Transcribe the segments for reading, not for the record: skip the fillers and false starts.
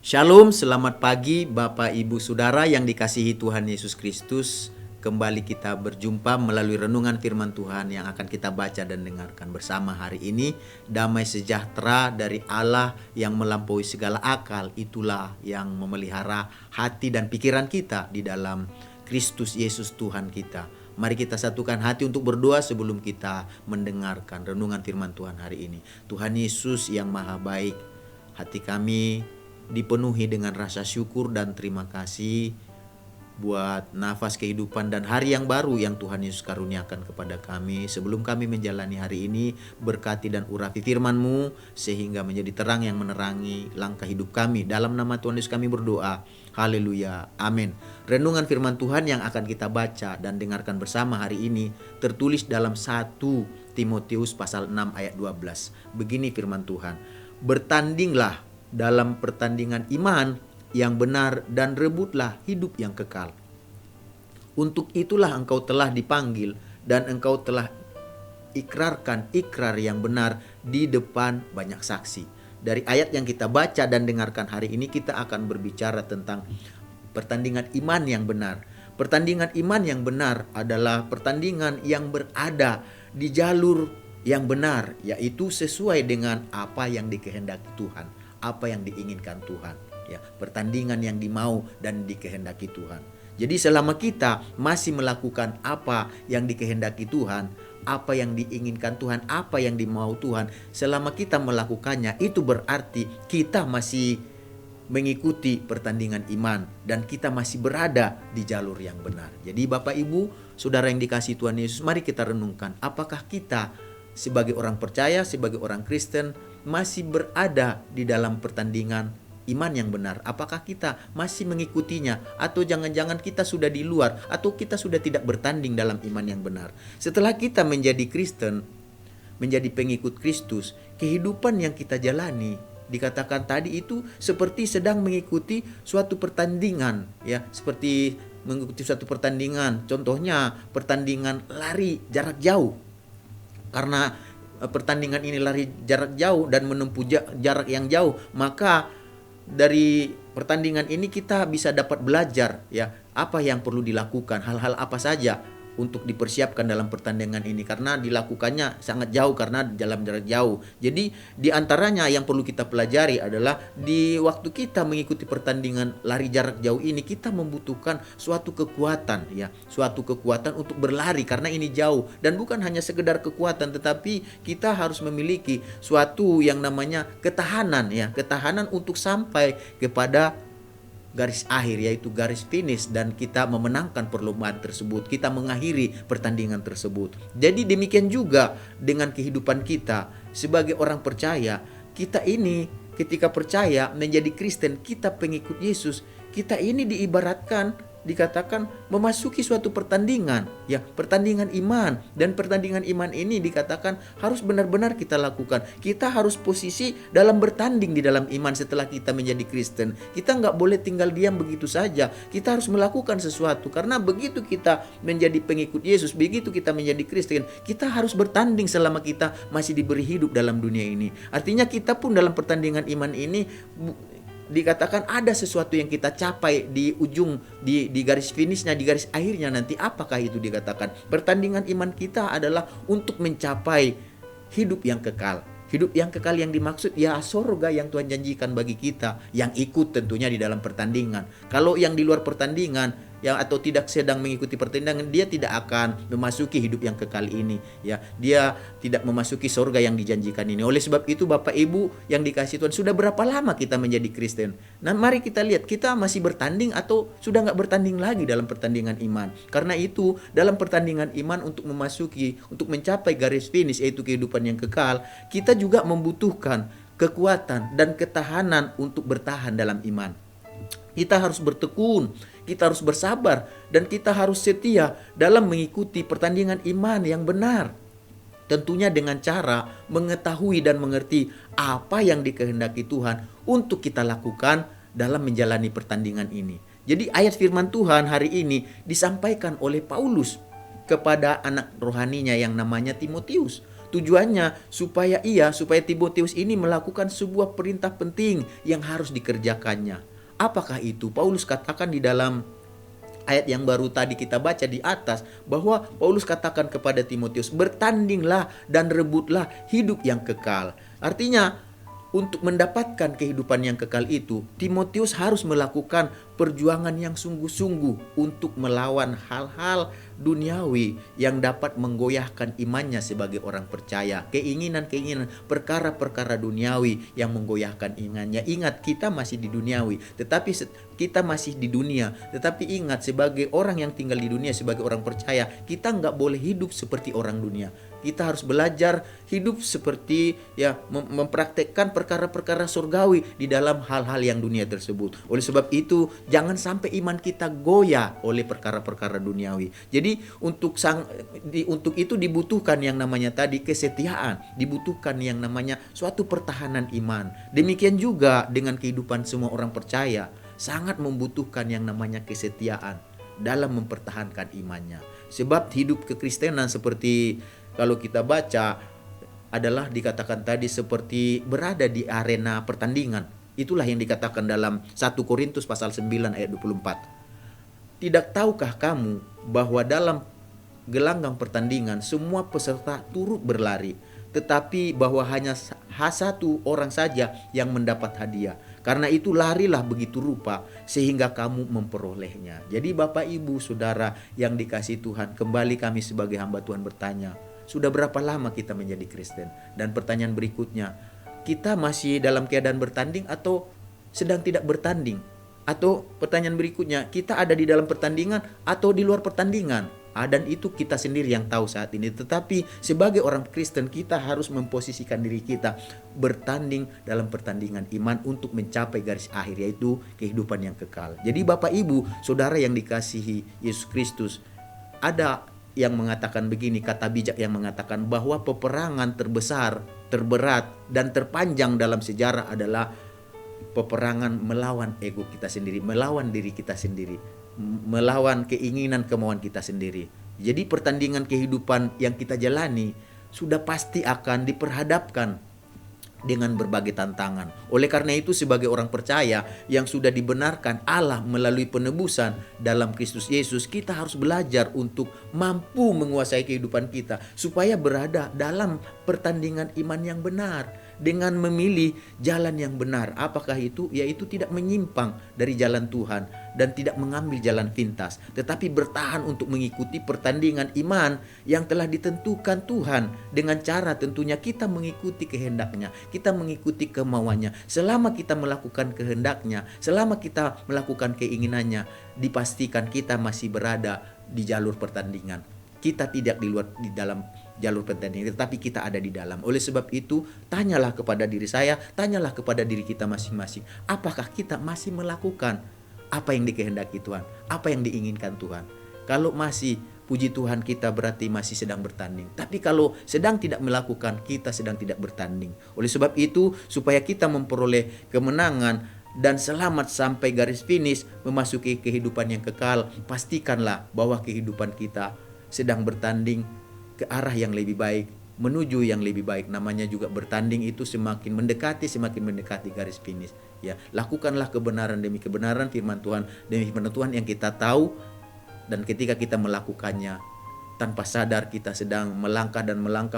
Shalom, selamat pagi Bapak Ibu Saudara yang dikasihi Tuhan Yesus Kristus. Kembali kita berjumpa melalui renungan firman Tuhan yang akan kita baca dan dengarkan bersama hari ini. Damai sejahtera dari Allah yang melampaui segala akal, itulah yang memelihara hati dan pikiran kita di dalam Kristus Yesus Tuhan kita. Mari kita satukan hati untuk berdoa sebelum kita mendengarkan renungan firman Tuhan hari ini. Tuhan Yesus yang maha baik, hati kami dipenuhi dengan rasa syukur dan terima kasih buat nafas kehidupan dan hari yang baru yang Tuhan Yesus karuniakan kepada kami. Sebelum kami menjalani hari ini, berkati dan urapi firman-Mu sehingga menjadi terang yang menerangi langkah hidup kami. Dalam nama Tuhan Yesus kami berdoa. Haleluya. Amin. Renungan firman Tuhan yang akan kita baca dan dengarkan bersama hari ini tertulis dalam 1 Timotius pasal 6 ayat 12. Begini firman Tuhan. Bertandinglah dalam pertandingan iman yang benar dan rebutlah hidup yang kekal. Untuk itulah engkau telah dipanggil dan engkau telah ikrarkan ikrar yang benar di depan banyak saksi. Dari ayat yang kita baca dan dengarkan hari ini kita akan berbicara tentang pertandingan iman yang benar. Pertandingan iman yang benar adalah pertandingan yang berada di jalur yang benar, yaitu sesuai dengan apa yang dikehendaki Tuhan, apa yang diinginkan Tuhan, ya, pertandingan yang dimau dan dikehendaki Tuhan. Jadi selama kita masih melakukan apa yang dikehendaki Tuhan, apa yang diinginkan Tuhan, apa yang dimau Tuhan, selama kita melakukannya, itu berarti kita masih mengikuti pertandingan iman dan kita masih berada di jalur yang benar. Jadi Bapak Ibu, Saudara yang dikasihi Tuhan Yesus, mari kita renungkan apakah kita sebagai orang percaya, sebagai orang Kristen masih berada di dalam pertandingan iman yang benar. Apakah kita masih mengikutinya atau jangan-jangan kita sudah di luar atau kita sudah tidak bertanding dalam iman yang benar. Setelah kita menjadi Kristen, menjadi pengikut Kristus, kehidupan yang kita jalani dikatakan tadi itu seperti sedang mengikuti suatu pertandingan, ya, seperti mengikuti suatu pertandingan. Contohnya pertandingan lari jarak jauh. Karena pertandingan ini lari jarak jauh dan menempuh jarak yang jauh, maka dari pertandingan ini kita bisa dapat belajar, ya, apa yang perlu dilakukan, hal-hal apa saja untuk dipersiapkan dalam pertandingan ini, karena dilakukannya sangat jauh karena dalam jarak jauh. Jadi di antaranya yang perlu kita pelajari adalah di waktu kita mengikuti pertandingan lari jarak jauh ini, kita membutuhkan suatu kekuatan, ya, suatu kekuatan untuk berlari karena ini jauh, dan bukan hanya sekedar kekuatan tetapi kita harus memiliki suatu yang namanya ketahanan, ya, ketahanan untuk sampai kepada garis akhir, yaitu garis finish, dan kita memenangkan perlombaan tersebut, kita mengakhiri pertandingan tersebut. Jadi demikian juga dengan kehidupan kita sebagai orang percaya. Kita ini ketika percaya menjadi Kristen, kita pengikut Yesus, kita ini diibaratkan, dikatakan memasuki suatu pertandingan, ya, pertandingan iman. Dan pertandingan iman ini dikatakan harus benar-benar kita lakukan. Kita harus posisi dalam bertanding di dalam iman setelah kita menjadi Kristen. Kita nggak boleh tinggal diam begitu saja. Kita harus melakukan sesuatu, karena begitu kita menjadi pengikut Yesus, begitu kita menjadi Kristen, kita harus bertanding selama kita masih diberi hidup dalam dunia ini. Artinya kita pun dalam pertandingan iman ini dikatakan ada sesuatu yang kita capai di ujung, di garis finishnya, di garis akhirnya nanti. Apakah itu dikatakan? Pertandingan iman kita adalah untuk mencapai hidup yang kekal. Hidup yang kekal yang dimaksud, ya, surga yang Tuhan janjikan bagi kita yang ikut tentunya di dalam pertandingan. Kalau yang di luar pertandingan, yang atau tidak sedang mengikuti pertandingan, dia tidak akan memasuki hidup yang kekal ini, ya. Dia tidak memasuki surga yang dijanjikan ini. Oleh sebab itu Bapak Ibu yang dikasihi Tuhan, sudah berapa lama kita menjadi Kristen? Nah, mari kita lihat, kita masih bertanding atau sudah nggak bertanding lagi dalam pertandingan iman. Karena itu dalam pertandingan iman, untuk memasuki, untuk mencapai garis finish, yaitu kehidupan yang kekal, kita juga membutuhkan kekuatan dan ketahanan untuk bertahan dalam iman. Kita harus bertekun, kita harus bersabar, dan kita harus setia dalam mengikuti pertandingan iman yang benar. Tentunya dengan cara mengetahui dan mengerti apa yang dikehendaki Tuhan untuk kita lakukan dalam menjalani pertandingan ini. Jadi ayat firman Tuhan hari ini disampaikan oleh Paulus kepada anak rohaninya yang namanya Timotius. Tujuannya supaya Timotius ini melakukan sebuah perintah penting yang harus dikerjakannya. Apakah itu? Paulus katakan di dalam ayat yang baru tadi kita baca di atas, bahwa Paulus katakan kepada Timotius, bertandinglah dan rebutlah hidup yang kekal. Artinya, untuk mendapatkan kehidupan yang kekal itu, Timotius harus melakukan perjuangan yang sungguh-sungguh untuk melawan hal-hal duniawi yang dapat menggoyahkan imannya sebagai orang percaya. Keinginan-keinginan, perkara-perkara duniawi yang menggoyahkan imannya. Ingat, kita masih di duniawi, kita masih di dunia. Tetapi ingat, sebagai orang yang tinggal di dunia, sebagai orang percaya, kita nggak boleh hidup seperti orang dunia. Kita harus belajar hidup seperti mempraktekkan perkara-perkara surgawi di dalam hal-hal yang dunia tersebut. Oleh sebab itu, jangan sampai iman kita goyah oleh perkara-perkara duniawi. Jadi untuk itu dibutuhkan yang namanya tadi kesetiaan, dibutuhkan yang namanya suatu pertahanan iman. Demikian juga dengan kehidupan semua orang percaya, sangat membutuhkan yang namanya kesetiaan dalam mempertahankan imannya. Sebab hidup kekristenan seperti kalau kita baca adalah dikatakan tadi seperti berada di arena pertandingan. Itulah yang dikatakan dalam 1 Korintus pasal 9 ayat 24. Tidak tahukah kamu bahwa dalam gelanggang pertandingan semua peserta turut berlari, tetapi bahwa hanya satu orang saja yang mendapat hadiah. Karena itu larilah begitu rupa sehingga kamu memperolehnya. Jadi Bapak Ibu Saudara yang dikasihi Tuhan, kembali kami sebagai hamba Tuhan bertanya, sudah berapa lama kita menjadi Kristen? Dan pertanyaan berikutnya, kita masih dalam keadaan bertanding atau sedang tidak bertanding? Atau pertanyaan berikutnya, kita ada di dalam pertandingan atau di luar pertandingan? Dan itu kita sendiri yang tahu saat ini. Tetapi sebagai orang Kristen, kita harus memposisikan diri kita bertanding dalam pertandingan iman untuk mencapai garis akhir, yaitu kehidupan yang kekal. Jadi Bapak Ibu Saudara yang dikasihi Yesus Kristus, ada yang mengatakan begini, kata bijak yang mengatakan bahwa peperangan terbesar, terberat, dan terpanjang dalam sejarah adalah peperangan melawan ego kita sendiri, melawan diri kita sendiri, melawan keinginan kemauan kita sendiri. Jadi pertandingan kehidupan yang kita jalani sudah pasti akan diperhadapkan dengan berbagai tantangan. Oleh karena itu, sebagai orang percaya yang sudah dibenarkan Allah melalui penebusan dalam Kristus Yesus, kita harus belajar untuk mampu menguasai kehidupan kita supaya berada dalam pertandingan iman yang benar dengan memilih jalan yang benar. Apakah itu? Yaitu tidak menyimpang dari jalan Tuhan dan tidak mengambil jalan pintas, tetapi bertahan untuk mengikuti pertandingan iman yang telah ditentukan Tuhan dengan cara tentunya kita mengikuti kehendaknya, kita mengikuti kemauannya. Selama kita melakukan kehendaknya, selama kita melakukan keinginannya, dipastikan kita masih berada di jalur pertandingan. Kita tidak di dalam jalur pertandingan, tetapi kita ada di dalam. Oleh sebab itu, tanyalah kepada diri saya, tanyalah kepada diri kita masing-masing. Apakah kita masih melakukan apa yang dikehendaki Tuhan? Apa yang diinginkan Tuhan? Kalau masih, puji Tuhan, kita berarti masih sedang bertanding. Tapi kalau sedang tidak melakukan, kita sedang tidak bertanding. Oleh sebab itu, supaya kita memperoleh kemenangan dan selamat sampai garis finish, memasuki kehidupan yang kekal, pastikanlah bahwa kehidupan kita sedang bertanding ke arah yang lebih baik, menuju yang lebih baik. Namanya juga bertanding itu semakin mendekati garis finish. Ya, lakukanlah kebenaran demi kebenaran, firman Tuhan demi firman Tuhan yang kita tahu, dan ketika kita melakukannya tanpa sadar kita sedang melangkah,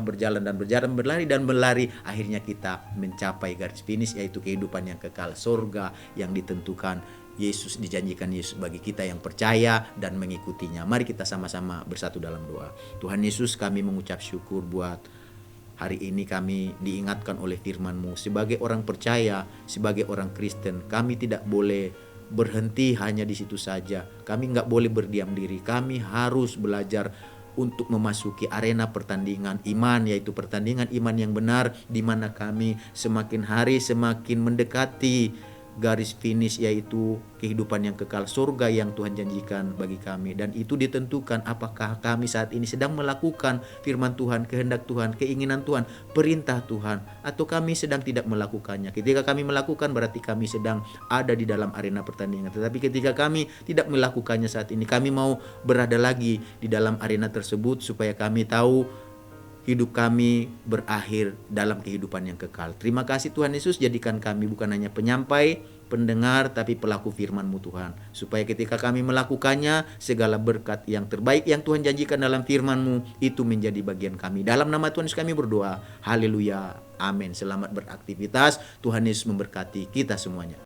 berjalan, berlari, akhirnya kita mencapai garis finish, yaitu kehidupan yang kekal, surga yang ditentukan Yesus, dijanjikan Yesus bagi kita yang percaya dan mengikutinya. Mari kita sama-sama bersatu dalam doa. Tuhan Yesus, kami mengucap syukur buat hari ini kami diingatkan oleh firman-Mu. Sebagai orang percaya, sebagai orang Kristen, kami tidak boleh berhenti hanya di situ saja. Kami nggak boleh berdiam diri. Kami harus belajar untuk memasuki arena pertandingan iman, yaitu pertandingan iman yang benar, di mana kami semakin hari semakin mendekati garis finish, yaitu kehidupan yang kekal, surga yang Tuhan janjikan bagi kami. Dan itu ditentukan apakah kami saat ini sedang melakukan firman Tuhan, kehendak Tuhan, keinginan Tuhan, perintah Tuhan, atau kami sedang tidak melakukannya. Ketika kami melakukan, berarti kami sedang ada di dalam arena pertandingan. Tetapi ketika kami tidak melakukannya saat ini, kami mau berada lagi di dalam arena tersebut supaya kami tahu hidup kami berakhir dalam kehidupan yang kekal. Terima kasih Tuhan Yesus, jadikan kami bukan hanya penyampai, pendengar, tapi pelaku firman-Mu Tuhan. Supaya ketika kami melakukannya, segala berkat yang terbaik yang Tuhan janjikan dalam firman-Mu itu menjadi bagian kami. Dalam nama Tuhan Yesus kami berdoa. Haleluya. Amin. Selamat beraktivitas. Tuhan Yesus memberkati kita semuanya.